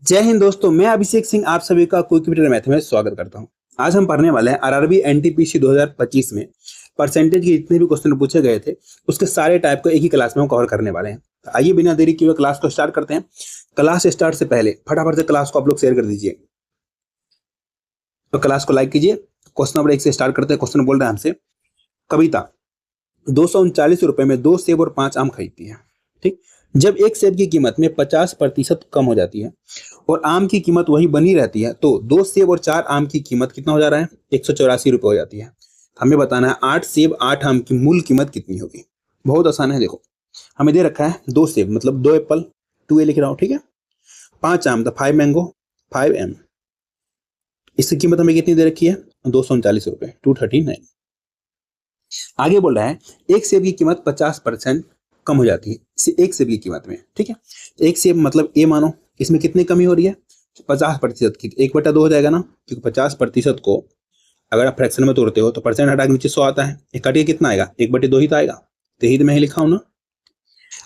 जय हिंद दोस्तों, मैं अभिषेक सिंह आप सभी का क्विक वीडियो मैथ में स्वागत करता हूं। आज हम पढ़ने वाले हैं आरआरबी एनटीपीसी 2025 में परसेंटेज के जितने भी क्वेश्चन पूछे गए थे उसके सारे टाइप को एक ही क्लास में हम कवर करने वाले हैं। तो आइए बिना देरी किए हुए क्लास को स्टार्ट करते हैं। क्लास स्टार्ट से पहले फटाफट से क्लास को आप लोग शेयर कर दीजिए। तो क्लास को लाइक कीजिए। क्वेश्चन नंबर 1 से स्टार्ट करते हैं। क्वेश्चन बोल रहे हैं हमसे, कविता 239 रुपए में 2 सेब और 5 आम खरीदती है। ठीक, जब एक सेब की कीमत में 50% कम हो जाती है और आम की कीमत वही बनी रहती है तो 2 सेब और 4 आम की कीमत कितना हो जा रहा है? 184 रुपए हो जाती है। हमें बताना है 8 सेब 8 आम की मूल कीमत कितनी होगी। बहुत आसान है। देखो, हमें दे रखा है 2 सेब मतलब 2 एप्पल, 2 ए लिख रहा हूं, ठीक है। 5 आम तो 5 मैंगो, 5 एम। इसकी कीमत हमें कितनी दे रखी है? 239 रुपए, 239। आगे बोल रहा है एक सेब की कीमत 50% कम हो जाती है एक सेब की कीमत में। ठीक है, एक सेब मतलब ए मानो, इसमें कितनी कमी हो रही है? 50% की। 1/2 हो जाएगा ना, क्योंकि 50% को अगर आप फ्रैक्शन में तोड़ते हो तो परसेंट हटा के नीचे 100 आता है। एक काटिए कितना आएगा? 1/2 ही तो आएगा। तो ही तो मैं ही लिखा हूं ना।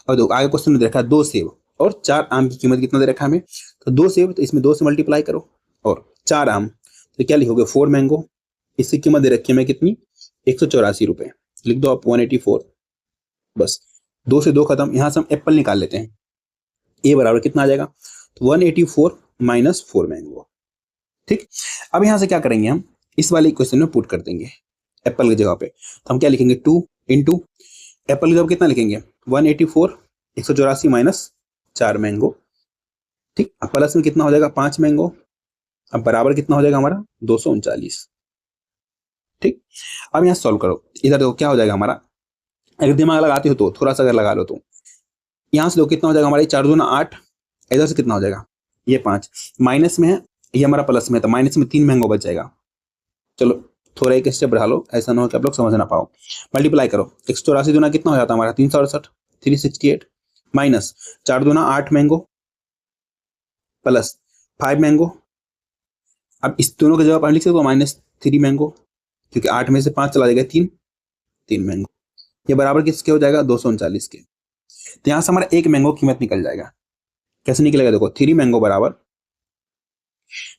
और दो आगे क्वेश्चन में दे रखा है 2 सेब और 4 आम की कीमत कितना दे रखा है हमें? तो 2 सेब तो इसमें 2 से मल्टीप्लाई करो और 4 आम तो क्या लिखोगे? 4 मैंगो। इसकी कीमत दे रखी है हमें कितनी? 184 रुपए। लिख दो आप 184। बस 2 से 2 खत्म। यहां से हम एप्पल निकाल लेते हैं। ए बराबर कितना आ जाएगा? तो 184 माइनस 4 मैंगो। ठीक, अब यहां से क्या करेंगे? हम इस वाले इक्वेशन में पुट कर देंगे एप्पल की जगह पे। तो हम क्या लिखेंगे? 2 इंटू एप्पल की जगह कितना लिखेंगे? 184, 184 माइनस 4 मैंगो। ठीक, अब प्लस में कितना हो जाएगा? 5 मैंगो। अब बराबर कितना हो जाएगा हमारा? 239। ठीक, अब यहां सॉल्व करो। इधर देखो क्या हो जाएगा हमारा। अगर दिमाग लगाते हो तो थोड़ा सा अगर लगा लो तो यहां से देखो कितना हो जाएगा हमारा? 4 दूना 8। इधर से कितना हो जाएगा? ये 5 माइनस में है, ये हमारा प्लस में है, तो माइनस में 3 मैंगो बच जाएगा। चलो थोड़ा एक स्टेप बढ़ा लो, ऐसा ना हो कि आप लोग समझ ना पाओ। मल्टीप्लाई करो। 184 दूना कितना हो जाता है हमारा? 368, 368 माइनस 4 दूना 8 मैंगो प्लस 5 मैंगो। अब इस दोनों की जगह पर लिख सकते हो -3 मैंगो, क्योंकि 8 में से 5 चला जाएगा 3 मैंगो। ये बराबर किसके हो जाएगा? 239 के। तो यहां से हमारा एक मैंगो कीमत निकल जाएगा। कैसे निकलेगा? देखो 3 मैंगो बराबर,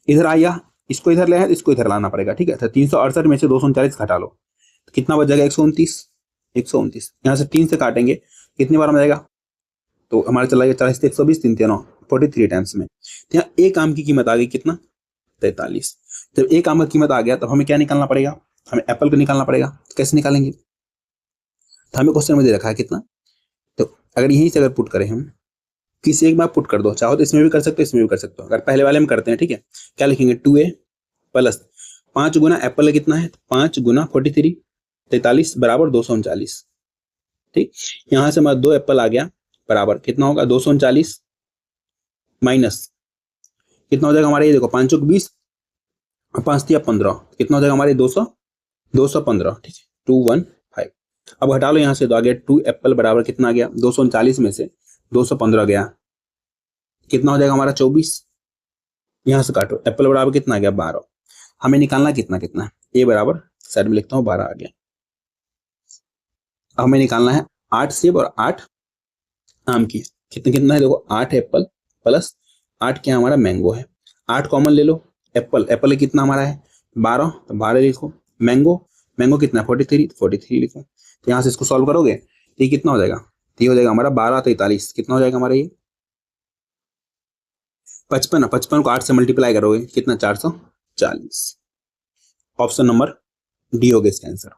इधर आया, इसको इधर ले आया, इसको इधर लाना पड़ेगा। ठीक है, तो 368 में से 239 घटा लो तो कितना बच जाएगा? 129। 129 यहाँ से 3 से काटेंगे कितनी बार में जाएगा? तो हमारा चला गया 40 से 120, 3 3 43 टाइम्स में। तो यहाँ एक आम की कीमत आ गई कितना? 43। जब एक आम का कीमत आ गया तब हमें क्या निकालना पड़ेगा? हमें एप्पल को निकालना पड़ेगा। तो कैसे निकालेंगे? तो हमें क्वेश्चन में दे रखा है कितना, तो अगर यहीं से अगर पुट करें हम, किसी एक बार पुट कर दो, चाहो तो इसमें भी कर सकते हो, इसमें भी कर सकते हो। अगर पहले वाले में करते हैं, ठीक है, क्या लिखेंगे? 2a प्लस 5 गुना एप्पल का कितना है? 5 गुना 43, 43 बराबर 239। ठीक, यहां से हमारा 2 एप्पल आ गया बराबर कितना होगा? 239 माइनस कितना हो जाएगा हमारे? ये देखो 5 चौक 20 और 5 तिया 15, कितना हो जाएगा हमारे? 215। ठीक है, 215। अब हटा लो यहां से, तो आ गया 2 एप्पल बराबर कितना आ गया? 239 में से 215 गया, कितना हो जाएगा हमारा? 24। यहां से काटो, एप्पल बराबर कितना आ गया? 12। हमें निकालना कितना कितना है? ए बराबर साइड में लिखता हूँ 12 आ गया। अब हमें निकालना है 8 सेब और 8 आम की। कितना कितना है? देखो 8 एप्पल प्लस 8 क्या हमारा? मैंगो है। 8 कॉमन ले लो। एप्पल एप्पल कितना हमारा है? 12, तो 12 लिखो। मैंगो मैंगो कितना है? 43, 43 लिखो। तो यहाँ से इसको सॉल्व करोगे तो ये कितना हो जाएगा? तो ये हो जाएगा हमारा 12 43। कितना हो जाएगा हमारा? ये 55। 55 को 8 से मल्टीप्लाई करोगे कितना? 440। ऑप्शन नंबर डी हो गया इसका आंसर।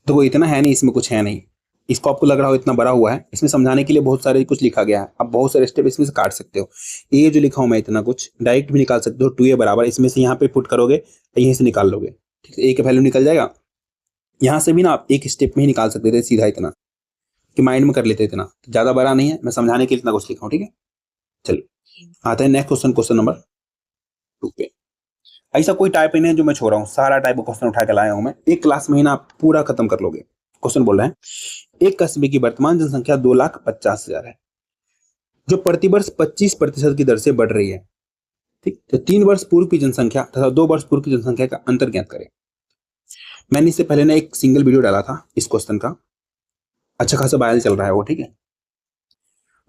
तो वो इतना है नहीं, इसमें कुछ है नहीं। इसको आपको लग रहा हो इतना बड़ा हुआ है, इसमें समझाने के लिए बहुत सारे कुछ लिखा गया है। आप बहुत सारे स्टेप इसमें से काट सकते हो। ये जो लिखा हूं मैं इतना कुछ डायरेक्ट भी निकाल सकते हो। 2a बराबर इसमें से यहाँ पे पुट करोगे, यहीं से निकाल लोगे। ठीक है, ए का वैल्यू निकल जाएगा। यहाँ से भी ना आप एक स्टेप में ही निकाल सकते थे सीधा, इतना कि माइंड में कर लेते। इतना ज्यादा बड़ा नहीं है, मैं समझाने के लिए इतना कुछ लिखा हूँ। ठीक है, चलिए आते हैं नेक्स्ट क्वेश्चन, क्वेश्चन नंबर 2 पे। ऐसा कोई टाइप नहीं है जो मैं छोड़ रहा हूँ, सारा टाइप का क्वेश्चन उठा के लाया हूं मैं। एक क्लास में ही ना आप पूरा खत्म कर लोगे। क्वेश्चन बोल रहे हैं एक कस्बे की वर्तमान जनसंख्या 2,50,000 है, जो प्रतिवर्ष 25% की दर से बढ़ रही है। ठीक, तो 3 वर्ष पूर्व की जनसंख्या तथा 2 वर्ष पूर्व की जनसंख्या का अंतर ज्ञात करें। मैंने इससे पहले ना एक सिंगल वीडियो डाला था इस क्वेश्चन का, अच्छा खासा वायरल चल रहा है वो। ठीक है,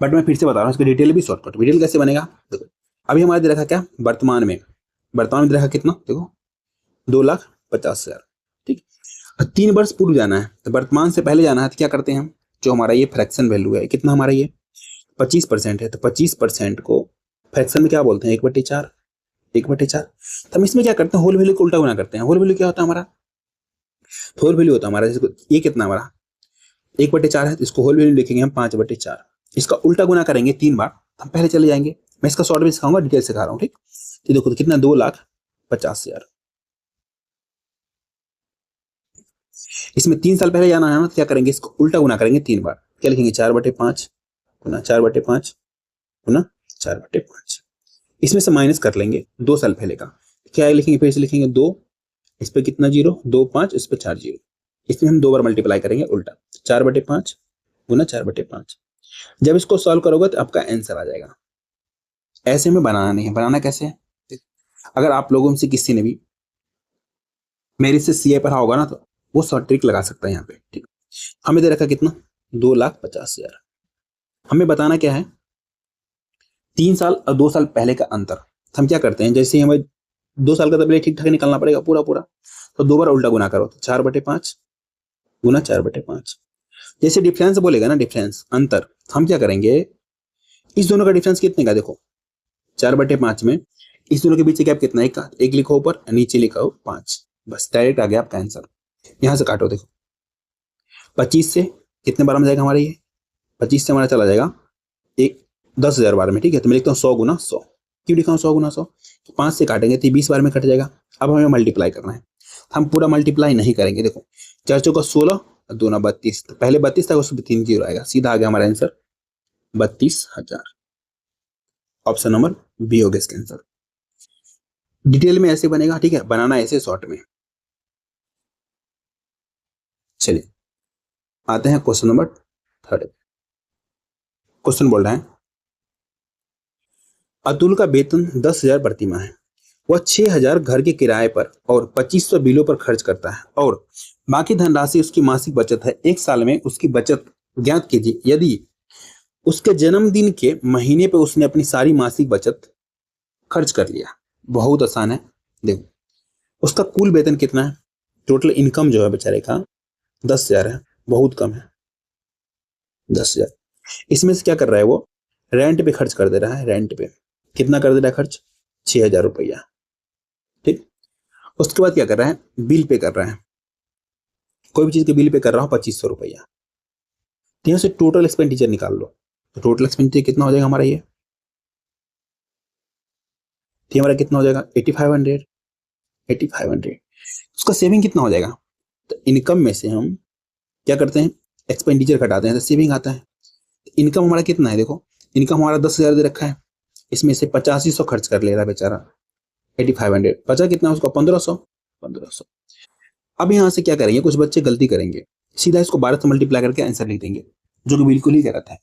बट मैं फिर से बता रहा हूँ, इसकी डिटेल भी शॉर्टकट। डिटेल कैसे बनेगा, देखो अभी हमारे दे रखा क्या, वर्तमान में दे रखा कितना, देखो 2,50,000, ठीक। 3 वर्ष पूर्व जाना है, तो वर्तमान से पहले जाना है, तो क्या करते हैं हम, जो हमारा ये फ्रैक्शन वैल्यू है, कितना हमारा ये 25% है, तो 25% को फ्रैक्शन में क्या बोलते हैं, 1/4। 1/4, तो हम इसमें क्या करते हैं, होल वैल्यू को उल्टा गुना करते हैं। होल वैल्यू क्या होता है हमारा, होल वैल्यू होता है हमारा, ये कितना हमारा 1/4 है, तो इसको होल वैल्यू लिखेंगे हम 5/4। इसका उल्टा गुना करेंगे 3 बार, हम पहले चले जाएंगे। मैं इसका शॉर्ट में सिखाऊंगा, डिटेल सिखा रहा हूँ, ठीक। तो देखो तो कितना 2,50,000, इसमें 3 साल पहले जाना है ना, तो क्या करेंगे, इसको उल्टा गुना करेंगे 3 बार। क्या लिखेंगे, 4/5 गुना 4/5 गुना 4/5। इसमें से माइनस कर लेंगे 2 साल पहले का, क्या लिखेंगे, फिर से लिखेंगे 2, इस पे कितना जीरो, 2 5, इस पे 4 जीरो, इसमें हम 2 बार मल्टीप्लाई करेंगे उल्टा, 4/5 गुना 4/5। जब इसको सॉल्व करोगे तो आपका आंसर आ जाएगा। ऐसे में बनाना नहीं है, बनाना कैसे है, अगर आप लोगों में से किसी ने भी मेरे से सीए पढ़ा होगा ना, तो वो शॉर्ट ट्रिक लगा सकता है यहाँ पे, ठीक। हमें दे रखा कितना, 2,50,000। हमें बताना क्या है, 3 साल और 2 साल पहले का अंतर। हम क्या करते हैं, जैसे हमें 2 साल का तो पहले ठीक ठाक निकालना पड़ेगा पूरा पूरा, तो 2 बार उल्टा गुना करो, तो 4/5 गुना 4/5। जैसे डिफरेंस बोलेगा ना, डिफरेंस अंतर, हम क्या करेंगे, इस दोनों का डिफरेंस कितने का, देखो 4/5 में इस दोनों के बीच गैप कितना है, एक लिखो ऊपर, नीचे लिखा हो 5, बस डायरेक्ट आ गया आपका आंसर। यहां से काटो, देखो 25 से कितने बार में जाएगा हमारा ये, 25 से हमारा चला जाएगा एक 10,000 बार में, ठीक है। तो मैं लिखता हूँ 100 × 100। क्यों लिखा हूँ 100 × 100, 5 से काटेंगे तो 20 बार में कट जाएगा। अब हमें मल्टीप्लाई करना है, हम पूरा मल्टीप्लाई नहीं करेंगे, देखो 4 चौका 16, 2 ना 32, तो पहले 32 था, उसमें 3 जीरो आएगा, सीधा आ गया हमारा आंसर 32,000। ऑप्शन नंबर बी हो गया इसका आंसर। डिटेल में ऐसे बनेगा, ठीक है, बनाना ऐसे शॉर्ट में। चलिए आते हैं क्वेश्चन नंबर 3। क्वेश्चन बोल रहा है, अतुल का वेतन 10,000 प्रति माह है, वह 6,000 घर के किराए पर और 2,500 बिलों पर खर्च करता है, और बाकी धनराशि उसकी मासिक बचत है। एक साल में उसकी बचत ज्ञात कीजिए यदि उसके जन्मदिन के महीने पे उसने अपनी सारी मासिक बचत खर्च कर लिया। बहुत आसान है, देखो उसका कुल वेतन कितना है, टोटल इनकम जो है बेचारे का 10,000 है, बहुत कम है 10,000। इसमें से क्या कर रहा है, वो रेंट पे खर्च कर दे रहा है, रेंट पे कितना कर दे रहा है खर्च, 6,000 रुपया, ठीक। उसके बाद क्या कर रहा है, बिल पे कर रहा है, कोई भी चीज के बिल पे कर रहा हूँ 2,500 रुपया। तो यहाँ से टोटल एक्सपेंडिचर निकाल लो, तो टोटल एक्सपेंडिचर कितना हो जाएगा हमारा ये, तो हमारा कितना हो जाएगा 8,500। 8,500 उसका सेविंग कितना हो जाएगा, तो इनकम में से हम क्या करते हैं, एक्सपेंडिचर घटाते हैं, तो सेविंग आता है। इनकम हमारा कितना है, देखो इनकम हमारा 10,000 दे रखा है, इसमें से 8500 खर्च कर ले रहा है बेचारा, 8,500 बचा कितना उसका 1,500। 1,500। अब यहाँ से क्या करेंगे, कुछ बच्चे गलती करेंगे, सीधा इसको 12 से मल्टीप्लाई करके आंसर लिख देंगे, जो कि बिल्कुल ही गलत है।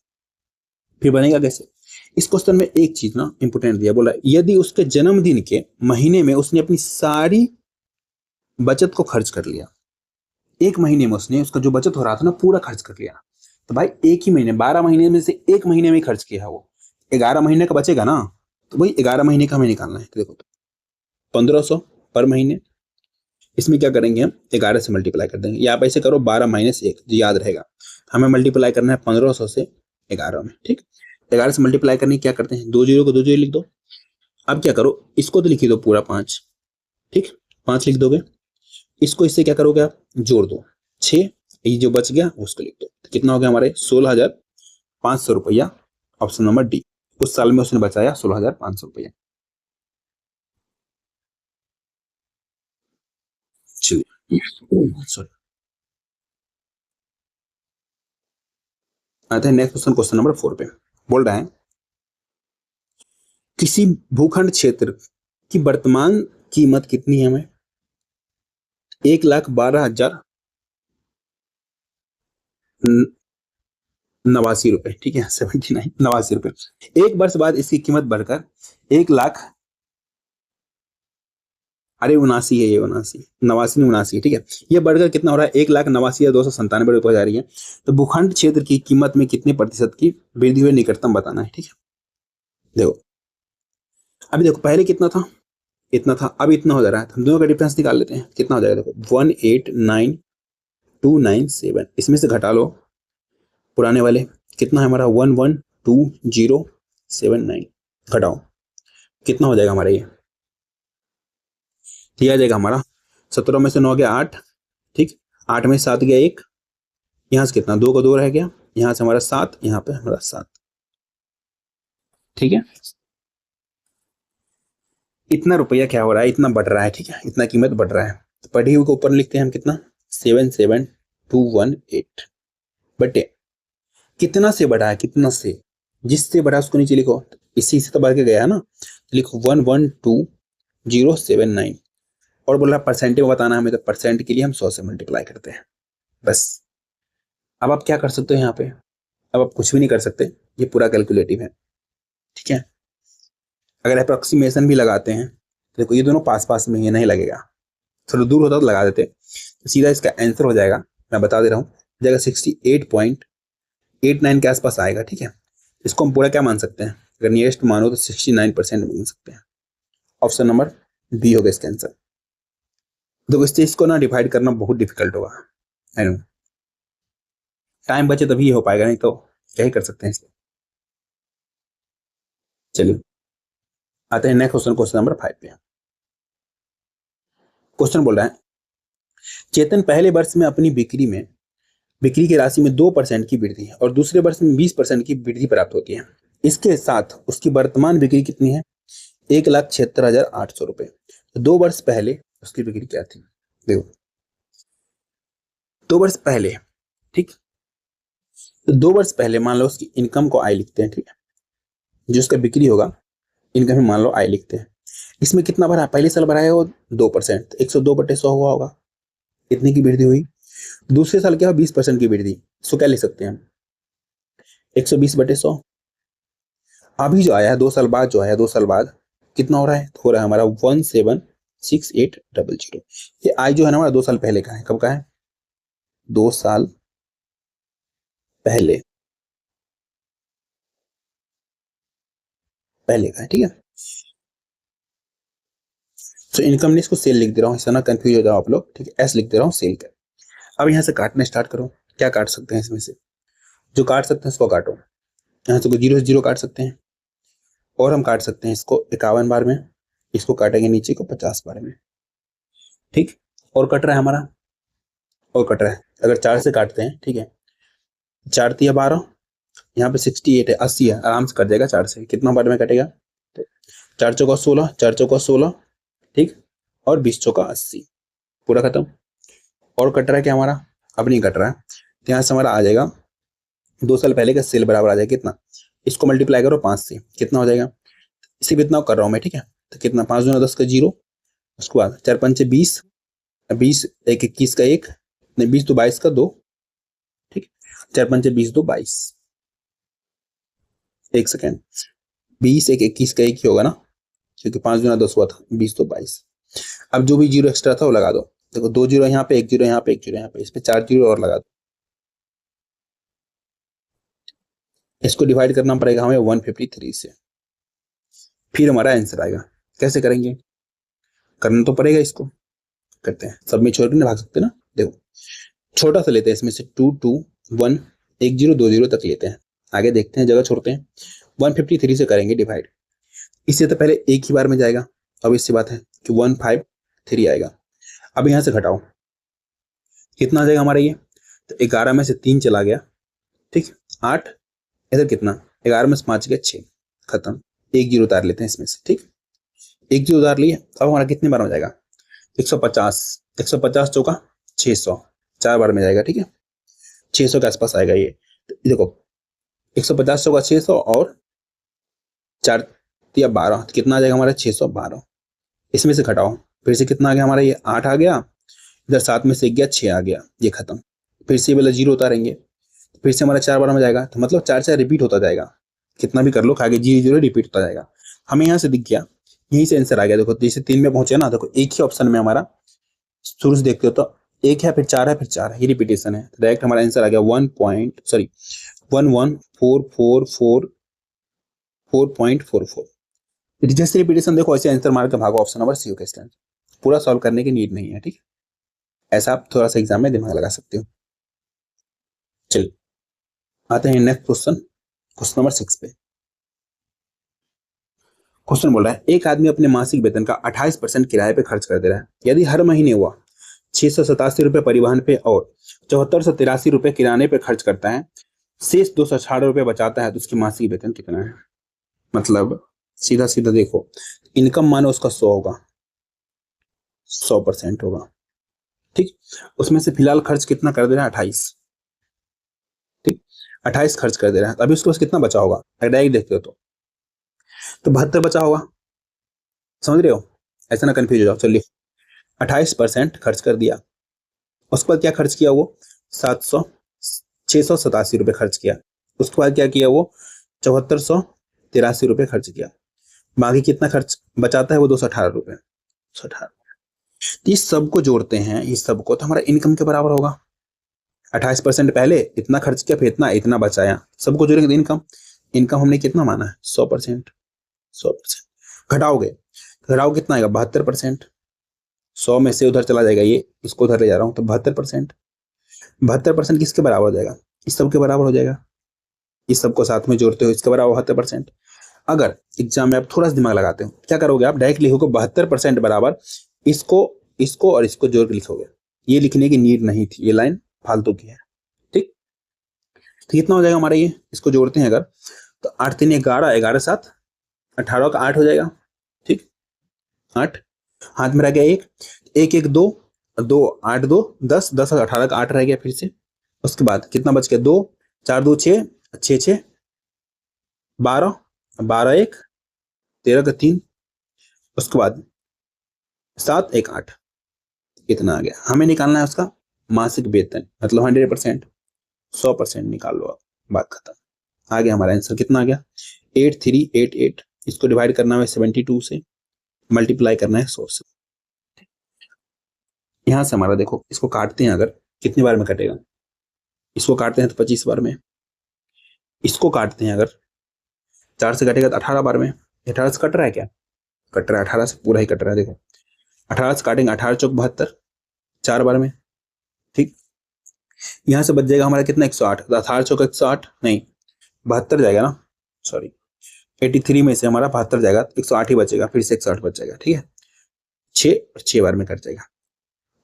फिर बनेगा कैसे, इस क्वेश्चन में एक चीज ना इंपोर्टेंट दिया, बोला यदि उसके जन्मदिन के महीने में उसने अपनी सारी बचत को खर्च कर लिया, एक महीने में उसने उसका जो बचत हो रहा था ना पूरा खर्च कर लिया, तो भाई एक ही महीने 12 महीने में से एक महीने में खर्च किया है वो, 11 महीने का बचेगा ना, तो वही 11 महीने का हमें निकालना है। तो देखो 1,500 पर महीने, इसमें क्या करेंगे हम 11 से मल्टीप्लाई कर देंगे, या आप ऐसे करो 12 - 1 जो याद रहेगा, हमें मल्टीप्लाई करना है 1,500 से 11 में, ठीक। 11 से मल्टीप्लाई करने क्या करते हैं, 2 जीरो को 2 जीरो लिख दो। अब क्या करो, इसको तो लिख दो पूरा 5, ठीक 5 लिख दोगे, इसको इससे क्या करोगे आप जोड़ दो 6, ये जो बच गया उसको लिख दो, तो कितना हो गया हमारे 16,500 रुपया। ऑप्शन नंबर डी, उस साल में उसने बचाया 16,500 रुपया। चलिए सॉरी, आते हैं नेक्स्ट क्वेश्चन, क्वेश्चन नंबर 4 पे। बोल रहा है किसी भूखंड क्षेत्र की वर्तमान कीमत कितनी है, हमें 1,12,000 89 रुपए, ठीक है 79 89 रुपए। एक वर्ष बाद इसकी कीमत बढ़कर 1,00,000 अरे 79 है ये, 79, 89 नहीं 79, ठीक है। ये बढ़कर कितना हो रहा है, 1,89,297 रुपये जा रही है। तो भूखंड क्षेत्र की कीमत में कितने प्रतिशत की वृद्धि हुई, निकटतम बताना है, ठीक है। देखो अभी देखो पहले कितना था, इतना था, अब इतना हो जा रहा है। हम दोनों का डिफरेंस निकाल लेते हैं, कितना हो जाएगा देखो, 1,89,297, इसमें से घटा लो पुराने वाले, कितना है हमारा 1,12,079, घटाओ कितना हो जाएगा हमारा ये आ जाएगा हमारा 17 में से 9 गया 8, ठीक, 8 में से 7 गया 1, यहाँ से कितना 2 का 2 रह गया, यहाँ से हमारा 7, यहाँ पे हमारा 7, ठीक है। इतना रुपया क्या हो रहा है, इतना बढ़ रहा है, ठीक है, इतना कीमत बढ़ रहा है। तो पढ़ी हुई को ऊपर लिखते हैं हम कितना, 77,218 बटे कितना से बढ़ा है, कितना से, जिससे बढ़ा उसको नीचे लिखो, इसी से तो बढ़ के गया है ना, लिखो 1,12,079, और बोल रहा परसेंट में बताना हमें, तो परसेंट के लिए हम 100 से मल्टीप्लाई करते हैं बस। अब आप क्या कर सकते हो यहाँ पे, अब आप कुछ भी नहीं कर सकते, ये पूरा कैलकुलेटिव है, ठीक है। अगर अप्रोक्सीमेशन भी लगाते हैं तो देखो ये दोनों पास पास में ही नहीं लगेगा, थोड़ा दूर होता तो लगा देते, तो सीधा इसका आंसर हो जाएगा, मैं बता दे रहा हूँ, जाएगा 68.89 के आसपास आएगा, ठीक है। इसको हम पूरा क्या मान सकते हैं, अगर नियरेस्ट मानो तो 69% मान सकते हैं। ऑप्शन नंबर बी होगा इसका आंसर। देखो इस चीज को ना डिवाइड करना बहुत डिफिकल्ट होगा, आई नो, टाइम बचे तभी ये हो पाएगा, नहीं तो क्या ही कर सकते हैं इसको। चलिए आते हैं नेक्स्ट क्वेश्चन, क्वेश्चन नंबर 5 पे। क्वेश्चन बोल रहा है, चेतन पहले वर्ष में अपनी बिक्री की राशि में 2% की वृद्धि और दूसरे वर्ष में 20% की वृद्धि प्राप्त होती है। इसके साथ उसकी वर्तमान बिक्री कितनी है, 1,76,800 रुपए। तो 2 वर्ष पहले उसकी बिक्री क्या थी, देखो 2 वर्ष पहले, ठीक, तो 2 वर्ष पहले मान लो उसकी इनकम को आई लिखते हैं, ठीक है, जो उसका बिक्री होगा इनकम में मान लो आई लिखते हैं। इसमें कितना भरा, पहले साल भरा है वो 2%, 102/100 हुआ होगा, इतनी की वृद्धि हुई। दूसरे साल क्या 20% की वृद्धि, सो क्या लिख सकते हैं हम, 120/100। अभी जो आया है 2 साल बाद, जो आया 2 साल बाद कितना हो रहा है, तो हो रहा है हमारा 176800। ये आई जो है ना हमारा 2 साल पहले का है, कब का है, 2 साल पहले पहले का है, ठीक है। तो इनकम ने इसको सेल लिख दे रहा हूँ, ऐसा ना कंफ्यूज हो जाओ आप लोग, ठीक है, एस लिख दे रहा हूँ सेल का। अब यहाँ से काटने स्टार्ट करो, क्या काट सकते हैं इसमें से, जो काट सकते हैं इसको काटो, यहाँ से 0 से 0 काट सकते हैं, और हम काट सकते हैं इसको 51 बार में, इसको काटेंगे नीचे को 50 बार में, ठीक, और कट रहा है हमारा, और कट रहा है, अगर 4 से काटते हैं, ठीक है, 4 तिया 12, यहाँ पे 68 है, 80 है, आराम से कट जाएगा 4 से, कितना बार में कटेगा, 4 चौका 16, 4 चौका 16, ठीक, और 20 चौका 80, पूरा खत्म। और कट रहा है क्या हमारा, अब नहीं कट रहा है, तो यहाँ से हमारा आ जाएगा 2 साल पहले का सेल बराबर आ जाएगा कितना, इसको मल्टीप्लाई करो 5 से, कितना हो जाएगा, सिर्फ इतना कर रहा हूँ मैं, ठीक है, तो कितना 5 दूना 10 का 0, उसके बाद 4 पंचे 20, 20 एक 21 का 1, नहीं 20 तो 22 का 2, ठीक, 4 पंचे 20 2 22, एक सेकेंड, 20 एक 21 का 1 ही होगा ना, क्योंकि 5 दूना 10 हुआ था, 20 तो 22। अब जो भी जीरो एक्स्ट्रा था वो लगा दो, देखो 2 जीरो यहाँ पे, 1 जीरो यहाँ पे, 1 जीरो यहाँ पे, इस पे 4 जीरो और लगा दो, इसको डिवाइड करना पड़ेगा हमें 153 से, फिर हमारा आंसर आएगा। कैसे करेंगे, करना तो पड़ेगा, इसको करते हैं, सब में छोड़ के नहीं भाग सकते ना। देखो छोटा सा लेते हैं, इसमें से 2 2 1 1 0 2 0 तक लेते हैं, आगे देखते हैं, जगह छोड़ते हैं, 153 से करेंगे डिवाइड, इससे तो पहले एक ही बार में जाएगा, अब इससे बात है कि 153 आएगा। अब यहाँ से घटाओ, कितना आ जाएगा हमारा ये, तो 11 में से 3 चला गया, ठीक, 8, इधर कितना, 11 में से 5 गया 6, खत्म, 1 जीरो उतार लेते हैं इसमें से, ठीक, 1 जीरो उतार लिए। अब हमारा कितने बार हो जाएगा, 150, 150 चौका 600, 4 बार में जाएगा, ठीक है, 600 के आसपास आएगा ये। तो देखो 150 चौका 600 और 4 या 12, तो कितना आ जाएगा हमारा 612, इसमें से घटाओ, फिर से कितना आ गया हमारा ये 8 आ गया, इधर 7 में से 1 गया 6 आ गया, ये खत्म, फिर से वाला 0 उतारेंगे, फिर से हमारा 4 बार में जाएगा, तो मतलब 4 4 रिपीट होता जाएगा, कितना भी कर लो, आगे 0 0 रिपीट होता जाएगा। हमें यहाँ से दिख गया यहीं से आंसर आ गया। देखो जैसे 3 में पहुंचे ना, देखो एक ही ऑप्शन में हमारा शुरू से देखते हो तो एक है, फिर 4 है, फिर 4 है, ये रिपीटेशन है। डायरेक्ट हमारा आंसर आ गया 1.44444। जैसे रिपीटेशन देखो ऐसे आंसर मार के भागो, ऑप्शन नंबर सी हो क्वेश्चन। पूरा सॉल्व करने की नीड नहीं है, ठीक है। ऐसा आप थोड़ा सा एग्जाम में दिमाग लगा सकते हो। चलिए आते हैं नेक्स्ट क्वेश्चन, क्वेश्चन नंबर 6 पे। क्वेश्चन बोल रहा है एक आदमी अपने मासिक वेतन का 28% किराए पे खर्च कर दे रहा है। यदि हर महीने हुआ 687 रुपए परिवहन पे और 7483 रुपए किराने पे खर्च करता है, शेष 218 रुपए बचाता है, तो उसकी मासिक वेतन कितना है? मतलब सीधा सीधा देखो, इनकम मानो उसका 100 होगा, 100% होगा, ठीक। उसमें से फिलहाल खर्च कितना कर दे रहा है? 28, ठीक। 28 खर्च कर दे रहा है, अभी उसके पास कितना बचा होगा? अगर डायरेक्ट देखते हो तो 72 बचा होगा। समझ रहे हो? ऐसा ना कंफ्यूज हो जाओ। चलिए 28% खर्च कर दिया, उसके बाद क्या खर्च किया? वो 700 687 रुपए खर्च किया। उसके बाद क्या किया? वो 7483 रुपए खर्च किया। बाकी कितना खर्च बचाता है? वो 218 रुपए। 218, इस सबको जोड़ते हैं, इस सबको, तो हमारा इनकम के बराबर होगा। 28% पहले इतना खर्च किया, फिर इतना इतना बचाया, सबको जोड़ेंगे तो इनकम, इनकम हमने कितना माना है? 100%। 100% घटाओगे, घटाओ कितना आएगा? 72%। 100 में से उधर चला जाएगा, ये इसको उधर ले जा रहा हूं, तो 72%। 72% किसके बराबर हो जाएगा? इस सब के बराबर हो जाएगा। इस सबको साथ में जोड़ते हो, इसके बराबर 72%। अगर एग्जाम में आप थोड़ा सा दिमाग लगाते हो, क्या करोगे? आप डायरेक्ट लिखोगे 72% बराबर इसको, इसको और इसको जोड़ के लिखोगे। ये लिखने की नीड नहीं थी, ये लाइन फालतू की है, ठीक। तो कितना हो जाएगा हमारा? ये इसको जोड़ते हैं अगर, तो 8 3 11, 11 7 18 का 8 हो जाएगा, ठीक। 8 हाथ में रह गया, एक एक एक, दो दो, 8 2 10, 10 और 18 का 8 रह गया फिर से। उसके बाद कितना बच गया? 2 4 2 6, 6 6 12, 12 1 13 का 3, उसके बाद 7 1 8, कितना आ गया? हमें निकालना है उसका मासिक वेतन, मतलब 100%, 100% निकाल लो आप, बात खत्म। आ गया हमारा आंसर, कितना आ गया? 8388। इसको डिवाइड करना है 72 से, मल्टीप्लाई करना है 100 से। यहां से हमारा देखो, इसको काटते हैं अगर, कितनी बार में कटेगा? इसको काटते हैं तो 25 बार में, इसको काटते हैं अगर 4 से कटेगा तो 18 बार में। 18 से कट रहा है क्या? कट रहा है, 18 से पूरा ही कट रहा है। देखो 18 से काटेंगे, 18 चौक 72, 4 बार में, ठीक। यहां से बच जाएगा हमारा कितना? 108। 18 चौक 108 नहीं, 72 जाएगा ना, सॉरी 83 में से हमारा 72 जाएगा, 108 ही बचेगा, फिर से 108 बच जाएगा, ठीक है। 6 और 6 बार में कट जाएगा,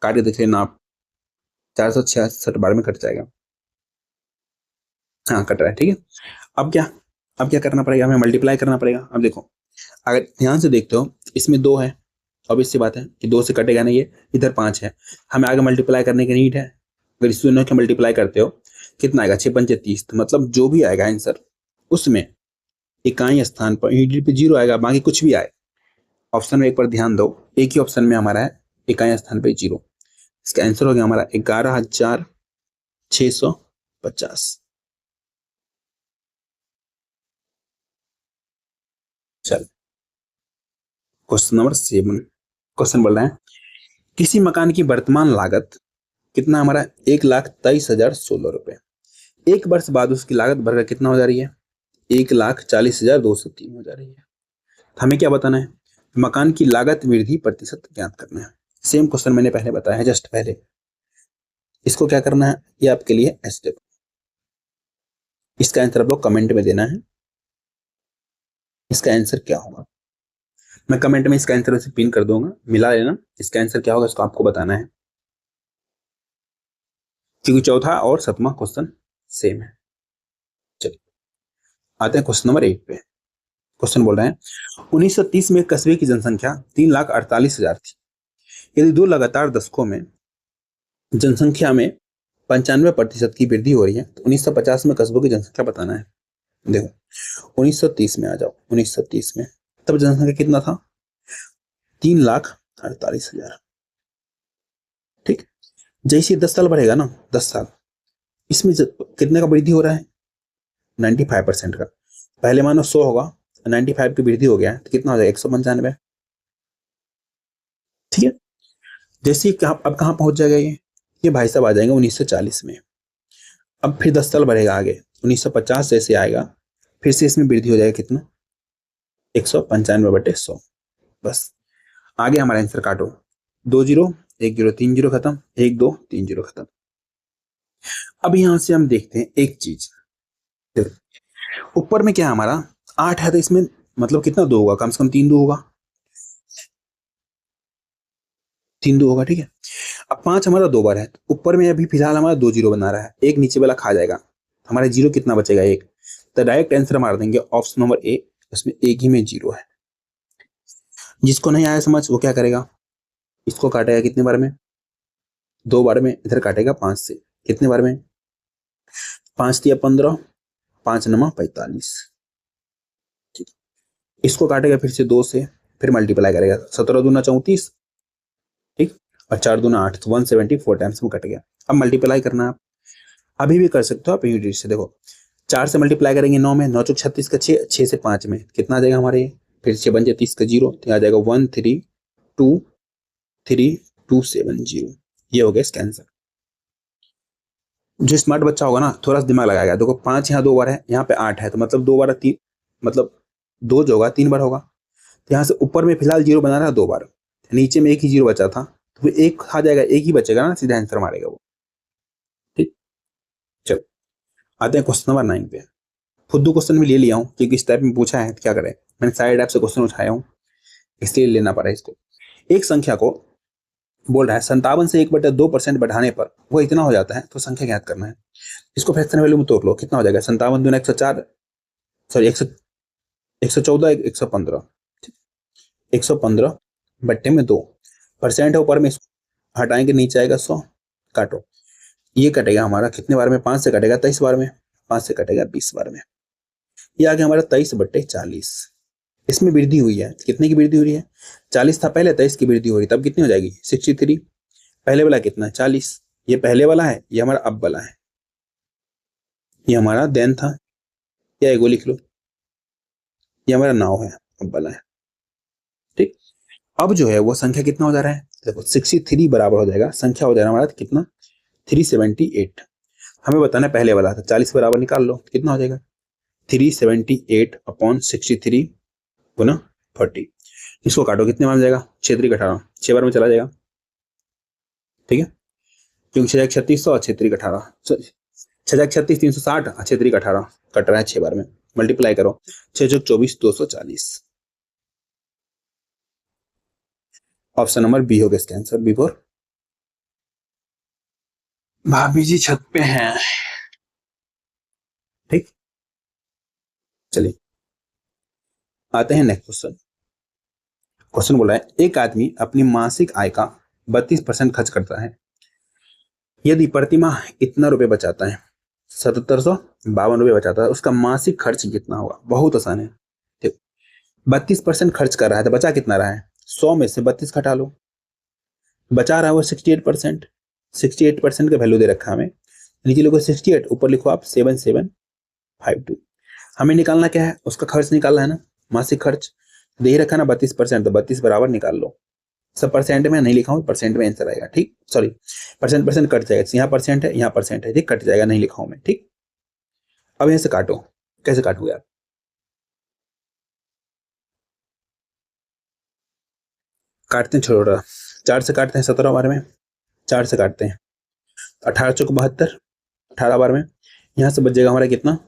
काटे देख लेना आप, 466 बार में कट जाएगा। हाँ कट रहा है, ठीक है। अब क्या करना पड़ेगा? हमें मल्टीप्लाई करना पड़ेगा। अब देखो अगर ध्यान से देखते हो, इसमें 2 है, ऑब्वियस सी बात है कि 2 से कटेगा नहीं, ये इधर 5 है, हमें आगे मल्टीप्लाई करने की नीड है। अगर इस दोनों के मल्टीप्लाई करते हो कितना आएगा? 6 पंचे 30, मतलब जो भी आएगा आंसर उसमें इकाई स्थान पर यूनिट पे 0 आएगा, बाकी कुछ भी आए। ऑप्शन में एक बार ध्यान दो, एक ही ऑप्शन में हमारा है इकाई स्थान पे 0। इसका आंसर हो गया हमारा 11,650। चल क्वेश्चन नंबर 7। क्वेश्चन बोल रहे हैं किसी मकान की वर्तमान लागत कितना हमारा? 1,23,016 रुपए। एक वर्ष बाद उसकी लागत बढ़कर कितना हो जा रही है? 1,40,203 हो जा रही है। हमें क्या बताना है? मकान की लागत वृद्धि प्रतिशत ज्ञात करना है। सेम क्वेश्चन मैंने पहले बताया है, जस्ट पहले। इसको क्या करना है? ये आपके लिए स्टेप, इसका आंसर आप लोग कमेंट में देना है। इसका आंसर क्या होगा? मैं कमेंट में इसका आंसर पिन कर दूंगा, मिला लेना। इसका आंसर क्या होगा इसको आपको बताना है, क्योंकि चौथा और 7वां क्वेश्चन सेम है। चलिए आते हैं क्वेश्चन नंबर 8 पे। क्वेश्चन बोल रहे हैं 1930 में कस्बे की जनसंख्या 3,48,000 थी। यदि 2 लगातार दशकों में जनसंख्या में 95% की वृद्धि हो रही है, तो 1950 में कस्बों की जनसंख्या बताना है। देखो 1930 में आ जाओ, 1930 में तब जनसंख्या कितना था? 3,48,000, ठीक। जैसे 10 साल बढ़ेगा ना, 10 साल, इसमें कितने का वृद्धि हो रहा है? 95% का। पहले मानो 100 होगा, 95 की वृद्धि हो गया तो कितना हो जाएगा? 195। जैसे ही अब कहाँ पहुंच जाएगा ये भाई साहब आ जाएंगे 1940 में। अब फिर 10 साल बढ़ेगा आगे, 1950 जैसे आएगा, फिर से इसमें वृद्धि हो जाएगा कितना, 195/100। बस आगे हमारा आंसर काटो, 2 जीरो, 1 जीरो, 3 जीरो खत्म, 1 2 3 जीरो खत्म। अब यहां से हम देखते हैं एक चीज, ऊपर में क्या है हमारा 8 है, तो इसमें मतलब कितना 2 होगा, कम से कम 3 2 होगा, 3 2 होगा, ठीक है। अब 5 हमारा 2 बार है, तो ऊपर में अभी फिलहाल हमारा 2 जीरो बना रहा है, एक नीचे वाला खा जाएगा, हमारा जीरो कितना बचेगा 1, तो डायरेक्ट आंसर मार देंगे ऑप्शन नंबर ए, उसमें एक ही में जीरो है। जिसको नहीं आया समझ वो क्या करेगा, इसको काटेगा कितने बार में, 2 बार में, इधर काटेगा 5 से, कितने बार में, 5 तिया 15, 5 नमा 45, ठीक। इसको काटेगा फिर से 2 से, फिर मल्टीप्लाई करेगा, 17 दूना 34, ठीक, और 4 दूना 8, तो 174 टाइम्स में कट गया। अब मल्टीप्लाई करना आप अभी भी कर सकते हो आप यूनिट से, देखो 4 से मल्टीप्लाई करेंगे 9 में, 9 चौक 36 का 6, 6 से 5 में कितना आ जाएगा हमारे, फिर 6 बन जाए 30 का 0, तो आ जाएगा 1323270। ये हो गया इसका आंसर। जो स्मार्ट बच्चा होगा ना थोड़ा सा दिमाग लगाएगा, देखो 5 यहाँ 2 बार है, यहाँ पे 8 है, तो मतलब 2 बार 3, मतलब 2 जो होगा 3 बार होगा, तो यहाँ से ऊपर में फिलहाल जीरो बना रहा है 2 बार, नीचे में एक ही जीरो बचा था, तो फिर एक खा जाएगा, एक ही बचेगा ना, सीधा आंसर मारेगा वो, ठीक। चलो आते हैं क्वेश्चन नंबर 9 पे। फुद्दू क्वेश्चन भी ले लिया हूँ क्योंकि इस टाइप में पूछा है, तो क्या करें, मैंने सारे टाइप से क्वेश्चन उठाया हूँ, इसलिए लेना पड़ा इसको। एक संख्या को बोल रहा है 57 से 1/2% बढ़ाने पर वो इतना हो जाता है, तो संख्या ज्ञात करना है। इसको फ्रैक्शन वैल्यू में तोड़ लो, कितना हो जाएगा, 57 दूना 104, सॉरी 114, 115, 115 बट्टे में 2 परसेंट है ऊपर में, इसको हटाएंगे नीचे आएगा 100, काटो, ये कटेगा हमारा कितने बार में, 5 से कटेगा 23 बार में, 5 से कटेगा 20 बार में, ये आ गया हमारा 23/40। इसमें वृद्धि हुई है, कितने की वृद्धि हुई है, 40 था पहले, 23 की वृद्धि हो रही, तब कितनी हो जाएगी 63। पहले वाला कितना है 40, ये पहले वाला है, ये हमारा अब वाला है, ये हमारा देन था, या एगो लिख लो, ये हमारा नाव है, अब वाला है, ठीक। अब जो है वो संख्या कितना हो जा रहा है, देखो 63 बराबर हो जाएगा, संख्या हो जा रहा है हमारा कितना 378। हमें बताना है पहले वाला था, 40 बराबर निकाल लो, कितना हो जाएगा 378/63 गुना 40। इसको काटो, कितने बार में जाएगा 6 3 18, 6 बार में चला जाएगा, ठीक है, क्योंकि 6 3600 और 6 3 18, 6 36 360 और 6 3 18 कट रहा है 6 बार में, मल्टीप्लाई करो, 6 24 240। ऑप्शन नंबर बी हो गया इसका आंसर, बी फॉर। भाभी जी छत पे हैं, ठीक। चलिए आते हैं नेक्स्ट क्वेश्चन। क्वेश्चन बोला है एक आदमी अपनी मासिक आय का 32% खर्च करता है, यदि प्रतिमाह इतना रुपए बचाता है, 7752 रुपए बचाता है, उसका मासिक खर्च कितना होगा। बहुत आसान है, ठीक। 32% खर्च कर रहा है, तो बचा कितना रहा है, 100 में से 32 घटा लो, बचा रहा है वो 68%, 68% का वैल्यू दे रखा है हमें, नीचे लिखो 68, ऊपर लिखो आप 7752। हमें निकालना क्या है, उसका खर्च निकालना है ना, मासिक खर्च दे ही रखा ना 32%, तो 32 बराबर निकाल लो, सब परसेंट में नहीं लिखा हूँ, परसेंट में आंसर आएगा, ठीक, सॉरी परसेंट कट जाएगा, यहाँ परसेंट है यहाँ परसेंट है, ठीक, कट जाएगा, नहीं लिखा हूँ मैं, ठीक। अब यहाँ से काटो, कैसे काटोगे आप, काटते हैं छोटा, 4 से काटते हैं 17 बार में, 4 से काटते हैं 18 चौक 72, 18 बार में, यहाँ से बच जाएगा हमारा कितना,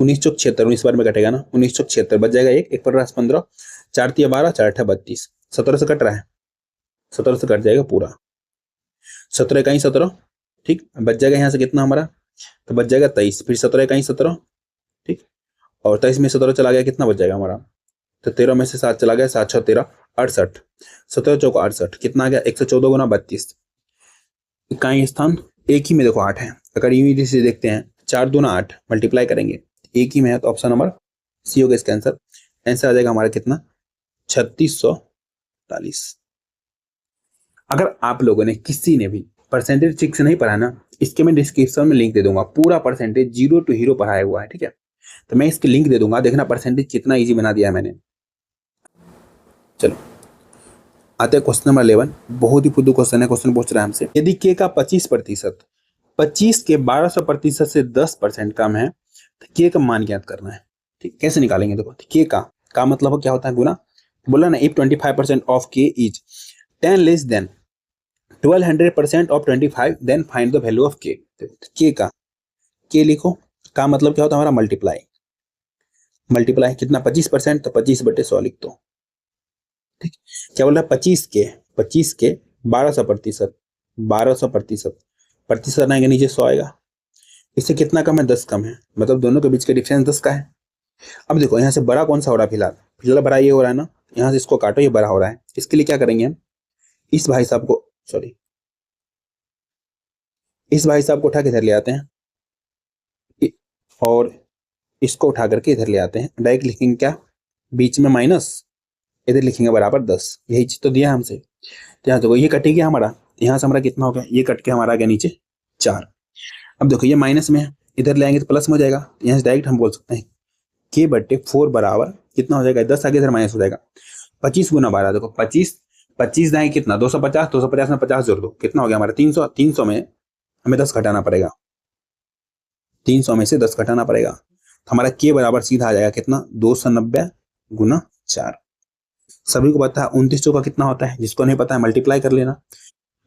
19 चौक 76, 19 बार में कटेगा ना, 19 चौक 76 बच जाएगा, एक पर 15, 4 तिया 12, 4 अठा 32, 17 से कट रहा है, 17 से कट जाएगा पूरा, 17 का ही 17, ठीक, बच जाएगा यहाँ से कितना हमारा, तो बच जाएगा 23, फिर 17 का ही 17, ठीक, और 23 में 17 चला गया, कितना बच जाएगा हमारा, तो 13 में से 7 चला गया, 7 6 13 68, 17 चौक 68, कितना आ गया 114 गुना 32, इकाई स्थान एक ही में देखो 8 है, अगर यूनिट से देखते हैं 4 दूना 8 मल्टीप्लाई करेंगे एक ही में है, तो ऑप्शन नंबर सी होगा इसका आंसर। आंसर आ जाएगा हमारा कितना 3640। अगर आप लोगों ने किसी ने भी परसेंटेज ठीक से नहीं पढ़ा ना, इसके मैं डिस्क्रिप्शन में लिंक दे दूंगा, पूरा परसेंटेज जीरो टू हीरो पढ़ाया हुआ है, ठीक है। तो मैं इसकी लिंक दे दूंगा, देखना परसेंटेज कितना इजी बना दिया है मैंने। चलो आते हैं क्वेश्चन नंबर 11। बहुत ही फुद्दू क्वेश्चन है। क्वेश्चन पूछ रहा है हमसे, यदि के का 25% 25 के 1200% से 10% कम है तो के का मान ज्ञात करना है। ठीक, कैसे निकालेंगे? देखो के का मतलब क्या होता है? गुना। बोला ना, if 25% of k is 10 less than 1200% of 25 then find the value of k. K का के लिखो, का मतलब क्या होता है हमारा? मल्टीप्लाई। मल्टीप्लाई कितना? 25%, तो 25/100 लिख दो। ठीक, क्या बोल रहा है? 25 के 1200%, 1200% प्रतिशत आएगा नीचे 100 आएगा। इससे कितना कम है? 10 कम है, मतलब दोनों के बीच का डिफरेंस 10 का है। अब देखो यहाँ से बड़ा कौन सा हो रहा है? फिलहाल फिलहाल बड़ा ये हो रहा है ना, यहाँ से इसको काटो, ये बड़ा हो रहा है। इसके लिए क्या करेंगे हम? इस भाई साहब को, सॉरी, इस भाई साहब को उठा के इधर ले आते हैं और इसको उठा करके इधर ले आते हैं। डायरेक्ट लिखेंगे क्या? बीच में माइनस, इधर लिखेंगे बराबर 10। यही चीज तो दिया हमसे। तो यहाँ देखो ये कट गया हमारा, यहाँ से हमारा कितना हो गया? ये कट के हमारा आ गया नीचे 4। अब देखो ये माइनस में है, इधर ले आएंगे तो प्लस में हो जाएगा। यहाँ से डायरेक्ट हम बोल सकते हैं k/4 बराबर कितना हो जाएगा? 10 आगे इधर माइनस हो जाएगा। 25 गुना 12, देखो 25, 25 दाएं कितना? 250, 250 में 50 जोड़ दो, कितना हो गया हमारा? 300। 300 में हमें 10 घटाना पड़ेगा, 300 में से 10 घटाना पड़ेगा। तो हमारा के बराबर सीधा आ जाएगा कितना? 290 गुना 4। सभी को पता है 29 चौका कितना होता है? जिसको नहीं पता है मल्टीप्लाई कर लेना।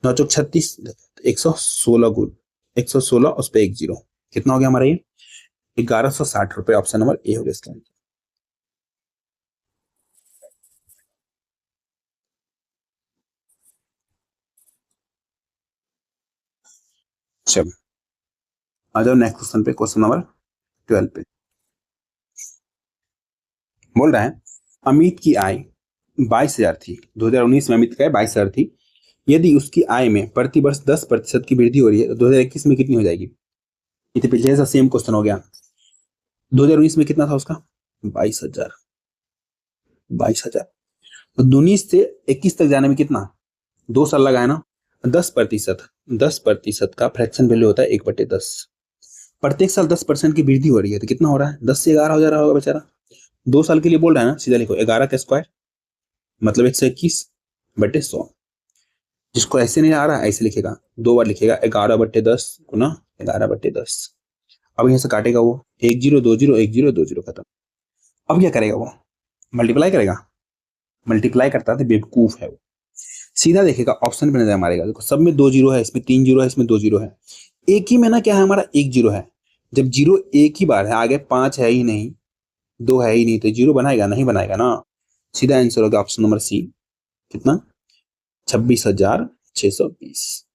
9 चौक 36, 116 गुण 116 उस पर 1 0, कितना हो गया हमारा? ये 1160 रुपए। ऑप्शन नंबर ए हो गया इसका। चलो आ जाओ नेक्स्ट क्वेश्चन पे, क्वेश्चन नंबर 12 पे। बोल रहा है अमित की आय 22,000 थी। 2019 में अमित की आय 22,000 थी। यदि उसकी आय में प्रति वर्ष 10% की वृद्धि हो रही है तो 2021 में कितनी हो जाएगी? ये तो पिछले जैसा सेम क्वेश्चन हो गया। 2019 में कितना था उसका? 22,000। 22,000 तो 19 से 21 तक जाने में कितना? 2 साल लगा है ना। 10%, 10% का फ्रैक्शन वैल्यू होता है 1/10। प्रत्येक साल 10% की वृद्धि हो रही है तो कितना हो रहा है? 10 से 11 हो जा रहा होगा बेचारा। 2 साल के लिए बोल रहा है ना, सीधा लिखो 11 का स्क्वायर मतलब 121/100। जिसको ऐसे नहीं आ रहा ऐसे लिखेगा, 2 बार लिखेगा 11/10 गुना 11/10। अब यहाँ से काटेगा वो 10 20 10 20 खत्म। अब क्या करेगा वो? मल्टीप्लाई करेगा। मल्टीप्लाई करता है तो बेवकूफ है वो। सीधा देखेगा ऑप्शन पे नजर मारेगा, देखो सब में 2 जीरो है, इसमें 3 जीरो है, इसमें 2 जीरो है। एक ही में ना क्या है हमारा? 1 जीरो है। जब जीरो एक ही बार है, आगे 5 है ही नहीं, 2 है ही नहीं, तो जीरो बनाएगा नहीं? बनाएगा ना। सीधा आंसर होगा ऑप्शन नंबर सी। कितना? 26,620।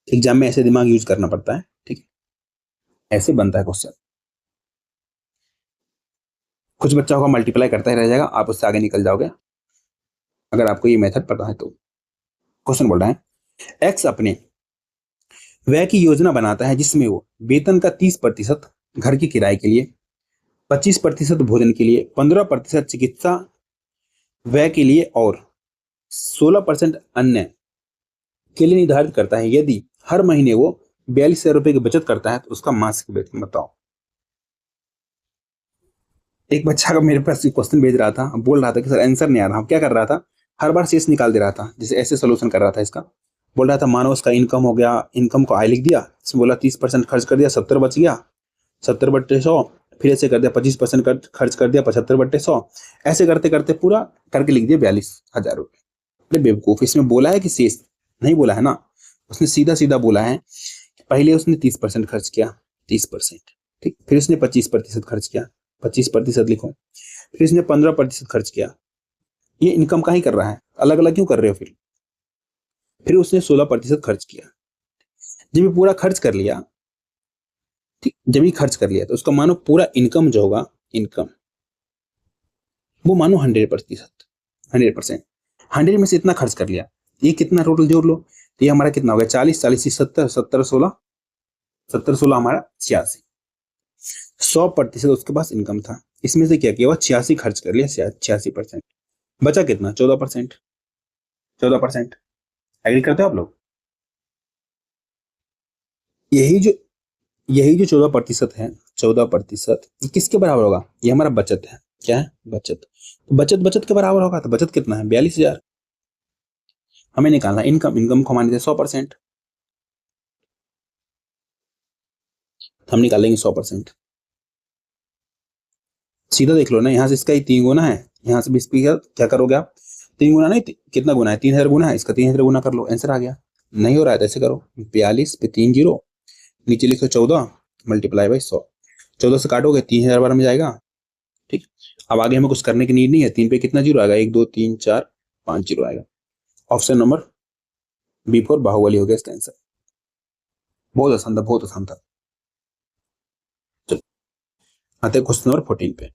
एग्जाम में ऐसे दिमाग यूज करना पड़ता है। ठीक है, ऐसे बनता है क्वेश्चन। कुछ बच्चा होगा मल्टीप्लाई करता ही रह जाएगा, आप उससे आगे निकल जाओगे अगर आपको ये मेथड पता है तो। क्वेश्चन बोल रहा है एक्स अपने व्यय की योजना बनाता है जिसमें वो वेतन का 30% घर की किराए के लिए, 25% भोजन के लिए, 15% चिकित्सा व्यय के लिए और 16% अन्य के लिए निर्धारित करता है। यदि हर महीने वो 42,000 रुपए की बचत करता है तो उसका मासिक वेतन बताओ। एक बच्चा का मेरे पास क्वेश्चन भेज रहा था, बोल रहा था कि सर आंसर नहीं आ रहा। क्या कर रहा था? हर बार शेष निकाल दे रहा था, जैसे ऐसे सोल्यूशन कर रहा था इसका। बोल रहा था मानो उसका इनकम हो गया, इनकम को आय लिख दिया, इसमें बोला 30% खर्च कर दिया, 70 बच गया, 70/100। फिर ऐसे कर दिया 25% खर्च कर दिया, 75/100। ऐसे करते करते पूरा करके लिख दिया 42,000 रुपये। अरे बेवकूफ, इसमें बोला है कि शेष नहीं बोला है ना। उसने सीधा सीधा बोला है कि पहले उसने 30% खर्च किया, 30%। ठीक, फिर उसने 25% खर्च किया, 25% लिखो। फिर इसने 15% खर्च किया। ये इनकम का ही कर रहा है, अलग अलग क्यों कर रहे हो? फिर उसने 16% खर्च किया। जब ये पूरा खर्च कर लिया, ठीक, जब ये खर्च कर लिया तो उसका मानो पूरा इनकम जो होगा, इनकम वो मानो 100%, 100%। 100 में से इतना खर्च कर लिया, ये कितना टोटल जोड़ लो तो ये हमारा कितना हो गया? 40, 40 70, 70 16, 70 16 हमारा 86। 100% उसके पास इनकम था, इसमें से क्या किया? वो 86 खर्च कर लिया, 86%। बचा कितना? 14%। 14%। एग्री करते हो आप लोग? यही जो यही जो 14% है, 14% किसके बराबर होगा? ये हमारा बचत है। क्या है? बचत। तो बचत बचत के बराबर होगा, तो बचत कितना है? 42,000। हमें निकालना इनकम, इनकम को मान लीजिए 100%, हम निकालेंगे 100%। सीधा देख लो ना, यहाँ से इसका ही 3 गुना है, यहाँ से भी इसका क्या करोगे आप? 3 गुना नहीं, कितना गुना है? 3,000 गुना है, इसका 3,000 गुना कर लो, आंसर आ गया। नहीं हो रहा है तो ऐसे करो, 42 पे 3 जीरो, नीचे लिखो 14 मल्टीप्लाई बाई 100। 14 से काटोगे 3,000 बार में जाएगा। ठीक, अब आगे हमें कुछ करने की नीड नहीं है। 3 पे कितना जीरो आएगा? 1 2 3 4 5 जीरो आएगा। ऑप्शन नंबर B4 बाहुबली हो गया इसका आंसर। बहुत आसान था, बहुत आसान था। चलो आते हैं क्वेश्चन नंबर 14 पे।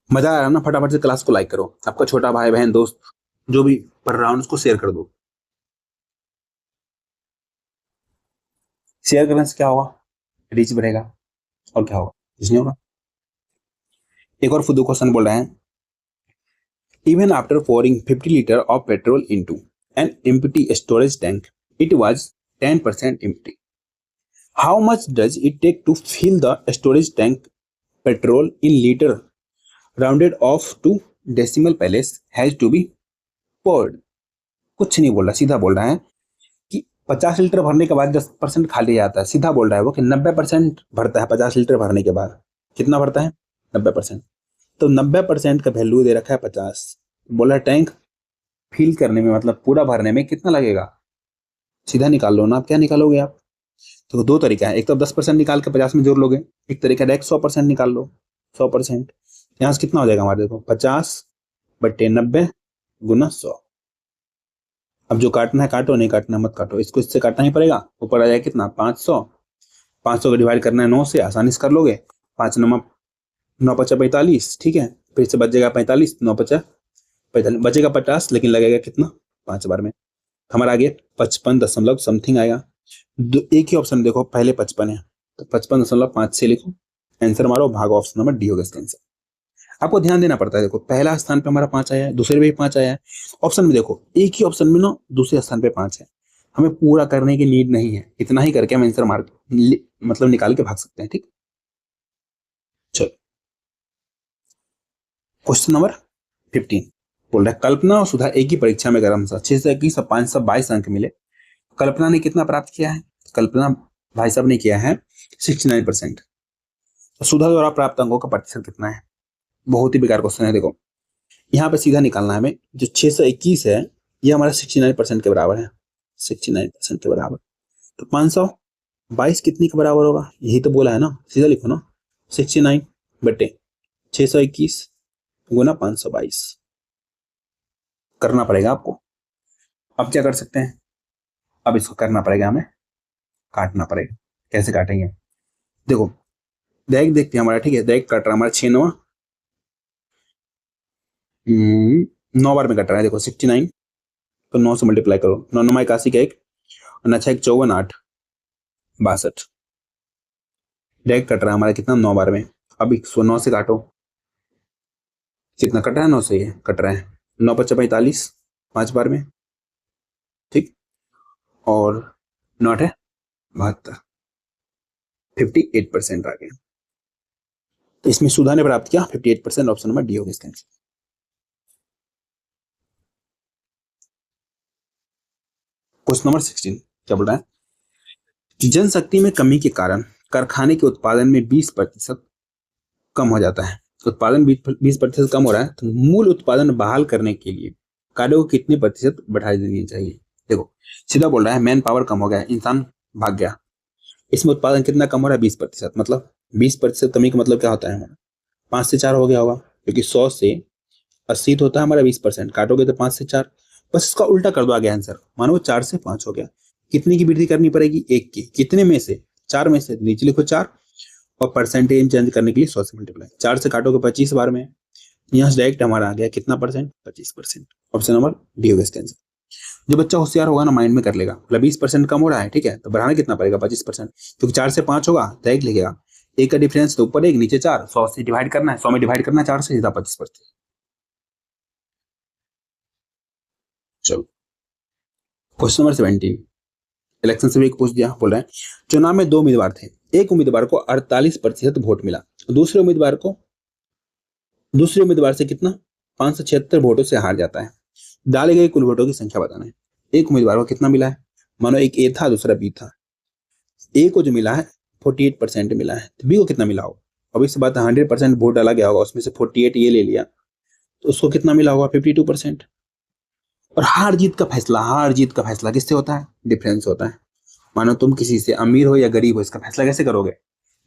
मजा आ रहा है ना? फटाफट से क्लास को लाइक करो, आपका छोटा भाई बहन दोस्त जो भी पढ़ रहा है उसको शेयर कर दो। शेयर करने से क्या होगा? रीच बढ़ेगा। और क्या होगा? कुछ नहीं होगा। एक और फुद्दू क्वेश्चन बोल रहे हैं, even after pouring 50 litre of petrol into an empty storage tank it was 10% empty. How much does it take to fill the storage tank petrol in liter rounded off to decimal place has to be poured? कुछ नहीं बोल रहा, सीधा बोल रहा है कि 50 litre भरने के बाद 10% खाली जाता है। सीधा बोल रहा है वो कि 90% भरता है 50 लीटर भरने के बाद। कितना भरता है? 90%। तो 90% का वैल्यू दे रखा है 50। बोला टैंक फिल करने में, मतलब पूरा भरने में कितना लगेगा? सीधा निकाल लो ना। आप क्या निकालोगे आप? तो दो तरीका है, एक तो 10% निकाल के 50 में जोड़ लोगे, एक तरीका डायरेक्ट 100% निकाल लो। 100% यहाँ से कितना हो जाएगा हमारे? देखो 50/90 गुना 100। अब जो काटना है काटो, नहीं काटना मत काटो, इसको इससे काटना ही पड़ेगा। ऊपर आ जाएगा कितना? 500। 500 को डिवाइड करना है 9 से, आसानी से कर लोगे। 5 9 9 5 45, ठीक है। फिर से बच जाएगा 45, 9 5 45, बचेगा 50, लेकिन लगेगा कितना? 5 बार में। हमारा आगे 55 दशमलव समथिंग आएगा। एक ही ऑप्शन देखो, पहले 55 है तो 55.5 से लिखो, आंसर मारो, भागो, ऑप्शन नंबर डी होगा इसका आंसर। आपको ध्यान देना पड़ता है। देखो पहला स्थान पे हमारा 5 आया है, दूसरे में भी 5 आया है। ऑप्शन में देखो, एक ही ऑप्शन में ना दूसरे स्थान पे 5 है। हमें पूरा करने की नीड नहीं है, इतना ही करके हम आंसर मार मतलब निकाल के भाग सकते हैं। ठीक, चलो क्वेश्चन नंबर 15 बोल रहा है, कल्पना और सुधा एक ही परीक्षा में क्रमशः 621 और 522 अंक मिले। कल्पना ने कितना प्राप्त किया है? कल्पना भाई साहब ने किया है 69%। तो सुधा द्वारा प्राप्त अंकों का प्रतिशत कितना है? बहुत ही बेकार क्वेश्चन है। देखो यहाँ पे सीधा निकालना है हमें। जो 621 है ये हमारा 69% के बराबर है, 69% के बराबर। तो 522 कितनी के बराबर होगा? यही तो बोला है ना, सीधा लिखो ना, 69/621 गुना 522 करना पड़ेगा आपको। अब क्या कर सकते हैं? अब इसको करना पड़ेगा, हमें काटना पड़ेगा। कैसे काटेंगे? देखो डायरेक्ट देखते हैं हमारा, ठीक है। डायरेक्ट कट रहा है हमारा 6 9 9 बार में कट रहा है। देखो 69, तो 9 से मल्टीप्लाई करो, 9 9 81 का 1 और 9 6 54 8 62। डायरेक्ट कट रहा है हमारा कितना? 9 बार में। अब 109 से काटो, कितना कट रहा है? 9 से ये कट रहा है। 9 5 45 5 बार में, ठीक। और 9 है 72, 58% आ गया। तो इसमें सुधा ने प्राप्त किया 58%। ऑप्शन नंबर डी होगा इसका आंसर। क्वेश्चन नंबर 16 क्या बोल रहा है? जनशक्ति में कमी के कारण कारखाने के उत्पादन में 20% कम हो जाता है। उत्पादन 20% कम हो रहा है, तो मूल उत्पादन बहाल करने के लिए कार्यों को कितने प्रतिशत बढ़ा देनी चाहिए? देखो सीधा बोल रहा है, मैन पावर कम हो गया, इंसान भाग गया, इसमें उत्पादन कितना कम हो रहा है? 20%। मतलब 20% कमी का मतलब क्या होता है हमारा? 5 से 4 हो गया होगा, क्योंकि 100 से 80 तो होता है हमारा 20%, काटोगे तो 5 से 4। बस इसका उल्टा कर दो आगे आंसर, मानो 4 से 5 हो गया। कितनी की वृद्धि करनी पड़ेगी? 1 की। कितने में से? 4 में से। नीचे लिखो 4 और परसेंटेज चेंज करने के लिए 100 से मल्टीप्लाई। 4 से काटोगे 25 बार में, यहाँ से डायरेक्ट हमारा आ गया कितना परसेंट? 25%। ऑप्शन नंबर डी होगा इसका आंसर। जो बच्चा होशियार होगा ना, माइंड में कर लेगा, मतलब 20% कम हो रहा है, ठीक है, तो बढ़ाना कितना पड़ेगा? 25%, क्योंकि 4 से 5 होगा डायरेक्ट लिखेगा। एक का डिफरेंस तो ऊपर एक नीचे 4, 100 से डिवाइड करना है, 100 में डिवाइड करना है 4 से, सीधा 25%। चलो क्वेश्चन नंबर 17 इलेक्शन से भी एक पूछ दिया, बोल रहे हैं चुनाव में 2 उम्मीदवार थे, एक उम्मीदवार को 48% वोट मिला, दूसरे उम्मीदवार से कितना 576 वोटों से हार जाता है, डाले गए कुल वोटों की संख्या बताना है। एक उम्मीदवार को कितना मिला है, मानो एक ए था दूसरा बी था, ए को जो मिला है 48% मिला है, तो बी को कितना मिला होगा, अब इस बात 100% वोट डाला गया होगा, उसमें से 48 ये ले लिया तो उसको कितना मिला होगा 52%। और हार जीत का फैसला किससे होता है, डिफरेंस होता है। मानो तुम किसी से अमीर हो या गरीब हो, इसका फैसला कैसे करोगे,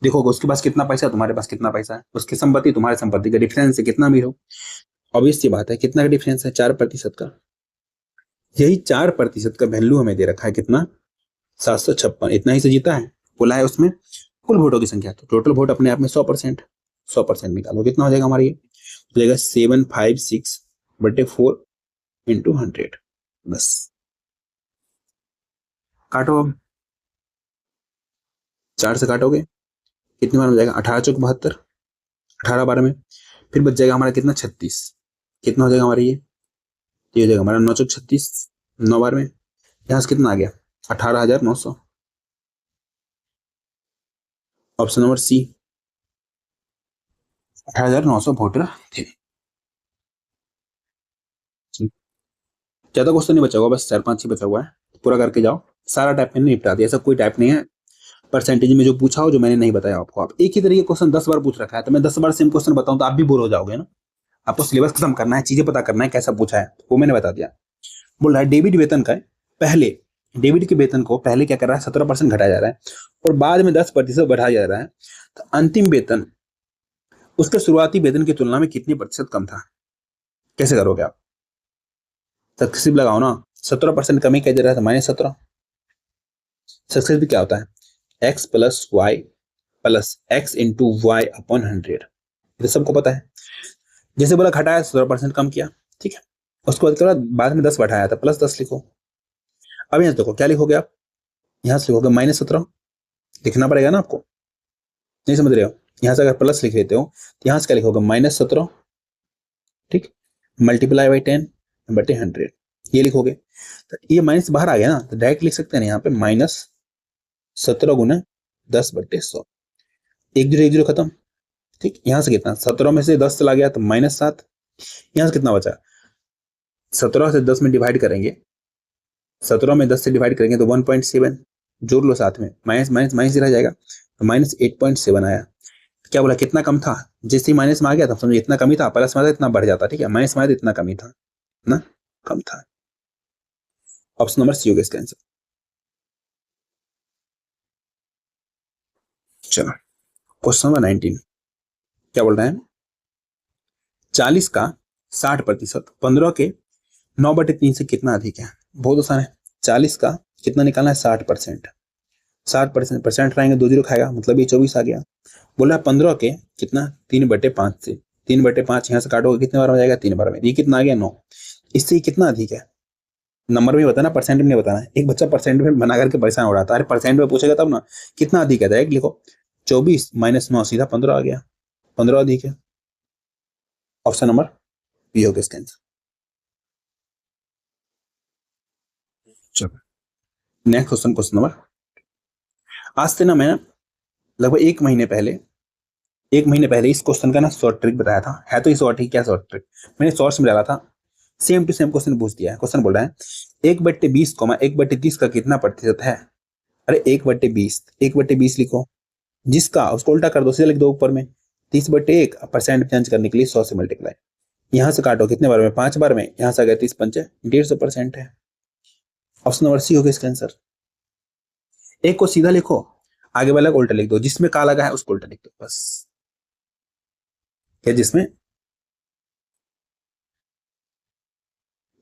देखोगे उसके पास कितना पैसा है, तुम्हारे पास कितना पैसा है, उसकी संपत्ति तुम्हारी संपत्ति का डिफरेंस है, कितना अमीर हो। ऑब्वियस सी बात है, कितना का डिफरेंस है, 4% का। यही 4% का वैल्यू हमें दे रखा है, कितना 756, इतना ही से जीता है, बोला है उसमें कुल वोटों की संख्या, तो टोटल वोट अपने आप में 100%, 100% निकालो कितना हो जाएगा हमारा, ये हो जाएगा 756/4 इंटू 100। बस काटो, अब 4 से काटोगे कितनी बार हो जाएगा, 18 चौक 72, 18 बार में फिर बच जाएगा हमारा कितना 36, कितना हो जाएगा हमारा ये हो जाएगा हमारा 9 चौक 36, 9 बार में यहाँ से कितना आ गया 18,900। ऑप्शन नंबर सी 18,900 वोटर थे। ज्यादा क्वेश्चन नहीं बचा हुआ, बस 4-5 ही बचा हुआ है, पूरा करके जाओ। सारा टाइप मैंने निपटा दिया, ऐसा कोई टाइप नहीं है परसेंटेज में जो पूछा हो जो मैंने नहीं बताया आपको। आप एक ही तरीके क्वेश्चन 10 बार पूछ रखा है, तो मैं 10 बार सेम क्वेश्चन बताऊं तो आप भी बोर हो जाओगे ना। आपको सिलेबस खत्म करना है, चीजें पता करना है कैसा पूछा है, वो मैंने बता दिया। बोल रहा है डेबिट वेतन का पहले, डेबिट के वेतन को पहले क्या कर रहा है 17% घटाया जा रहा है और बाद में 10% बढ़ाया जा रहा है, तो अंतिम वेतन उसके शुरुआती वेतन की तुलना में कितने प्रतिशत कम था, कैसे करोगे आप, सक्सेसिव लगाओ ना। 17% कमी क्या दे रहा था -17। सक्सेस भी क्या होता है x plus y plus x into y upon 100, ये सबको पता है। जैसे बोला घटाया 17% कम किया, ठीक है, उसके बाद में 10 बढ़ाया था, प्लस 10 लिखो। अब यहाँ देखो क्या लिखोगे आप, यहाँ से लिखोगे -17, लिखना पड़ेगा ना आपको, नहीं समझ रहे हो, यहाँ से अगर प्लस लिख लेते हो तो यहाँ से क्या लिखोगे -17, ठीक, मल्टीप्लाई बाई 10/100 ये लिखोगे। तो ये माइनस बाहर आ गया ना, तो डायरेक्ट लिख सकते हैं यहाँ पे -17 गुना 10/100, 1 0 1 0 खत्म, ठीक। यहाँ से कितना 17 में से 10 चला गया तो -7, यहाँ से कितना बचा 17 से 10 में डिवाइड करेंगे, 17 में 10 से डिवाइड करेंगे तो 1.7, जोड़ लो साथ में, माइनस माइनस माइनस रह जाएगा तो -8.7 आया। क्या बोला कितना कम था, जैसे ही माइनस में आ गया था समझो इतना कमी था, प्लस में आता इतना बढ़ जाता, ठीक है, माइनस में आया तो इतना कमी था, ना कम था। ऑप्शन नंबर सी होगा इसका आंसर। चलो क्वेश्चन नंबर 19 क्या बोल रहे हैं, 40 का 60%, 15 के 9/3 से कितना अधिक है। बहुत आसान है, 40 का कितना निकालना है 60%, 60% परसेंट लाएंगे 2 0 खाएगा, मतलब ये 24 आ गया। बोला 15 के कितना 3/5 से, 3/5 यहाँ से काटोगे कितने बार हो जाएगा 3 बार में, ये कितना आ गया 9, इससे कितना अधिक है, नंबर में बताना, परसेंट में नहीं बताना है। एक बच्चा परसेंट में बना करके परेशान हो रहा था, अरे परसेंट में पूछेगा तब ना कितना अधिक है, डायरेक्ट लिखो 24 - 9 सीधा 15 आ गया, 15 अधिक है। ऑप्शन नंबर बी होगा इसका आंसर। चलो नेक्स्ट क्वेश्चन, क्वेश्चन नंबर, आज से ना मैं लगभग एक महीने पहले इस क्वेश्चन का ना शॉर्ट ट्रिक बताया था, है तो ये शॉर्ट ही, क्या शॉर्ट ट्रिक, मैंने शॉर्ट्स में डाला था, सेम टू सेम क्वेश्चन पूछ दिया है। क्वेश्चन बोल रहा है 1/20, 1/30 का कितना प्रतिशत है। अरे 1/20, 1/20 लिखो, जिसका उसको उल्टा कर दो, सीधा लिख दो ऊपर में 30/1, परसेंट चेंज करने के लिए 100 से मल्टीप्लाई, यहाँ से काटो कितने बार में 5 बार में, यहाँ से आ गया 30 पंचे 150% है। ऑप्शन नंबर सी होगा इसका आंसर। एक को सीधा लिखो, आगे वाला को उल्टा लिख दो, जिसमें का लगा है उसको उल्टा लिख दो, बस क्या जिसमें।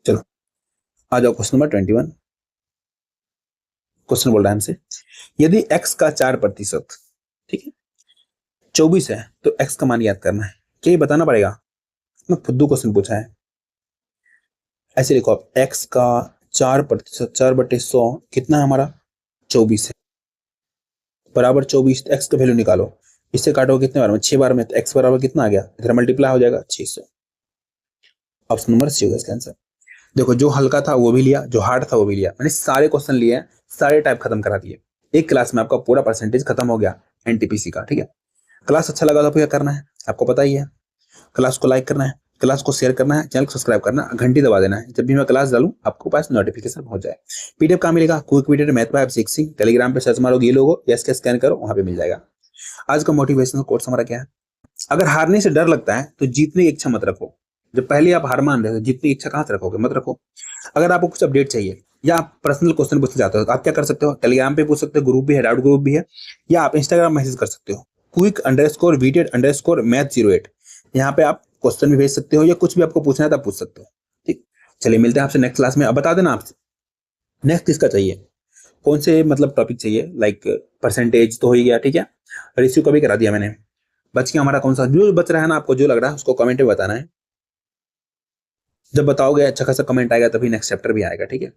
चलो आ जाओ क्वेश्चन नंबर 21। क्वेश्चन बोल रहा है हमसे, यदि x का 4%, ठीक है, 24 है तो x का मान याद करना है, क्या ये बताना पड़ेगा, मैं फुद्दू क्वेश्चन पूछा है। ऐसे लिखो आप, x का 4%, 4/100 कितना है हमारा 24 है, बराबर 24, x का वैल्यू निकालो, इससे काटो कितने बार में 6 बार में, तो x बराबर कितना आ गया, इधर मल्टीप्लाई हो जाएगा 600। ऑप्शन नंबर सी होगा इसका आंसर। देखो जो हल्का था वो भी लिया, जो हार्ड था वो भी लिया, मैंने सारे क्वेश्चन लिए हैं, सारे टाइप खत्म करा दिए। एक क्लास में आपका पूरा परसेंटेज खत्म हो गया एनटीपीसी का। ठीक है, क्लास अच्छा लगा तो क्या करना है आपको पता ही है, क्लास को लाइक करना है, क्लास को शेयर करना है, चैनल को सब्सक्राइब करना है, घंटी दबा देना है, जब भी मैं क्लास डालूं आपको पास नोटिफिकेशन पहुंच जाए। पीडीएफ कहाँ मिलेगा? Quick PDF math bye Abhishek Singh. Telegram पे सर्च मारो ये लोगो, यस के स्कैन करो, वहां पे मिल जाएगा। आज का मोटिवेशनल कोट्स हमारा क्या है? अगर हारने से डर लगता है तो जीतने की इच्छा मत रखो। जब पहले आप हार मान रहे हो, जीतने की इच्छा कहां से रखोगे? मत रखो। अगर आपको कुछ अपडेट चाहिए या आप पर्सनल क्वेश्चन पूछना चाहते हो तो आप क्या कर सकते हो? टेलीग्राम पे पूछ सकते हो, ग्रुप भी है, डाउट ग्रुप भी है, या आप इंस्टाग्राम मैसेज कर सकते हो quick_VTED_math08। यहाँ पे आप क्वेश्चन भी भेज सकते हो या कुछ भी आपको पूछना है तो आप पूछ सकते हो। ठीक, चलिए मिलते हैं आपसे नेक्स्ट क्लास में। अब बता देना आपसे नेक्स्ट किसका चाहिए, कौन से मतलब टॉपिक चाहिए, लाइक परसेंटेज तो हो ही गया। ठीक है, रेशियो का भी करा दिया मैंने, बच गया हमारा कौन सा? जो बच रहा है ना, आपको जो लग रहा है उसको कमेंट में बताना है। जब बताओगे अच्छा खासा कमेंट आएगा तभी नेक्स्ट चैप्टर भी आएगा। ठीक है।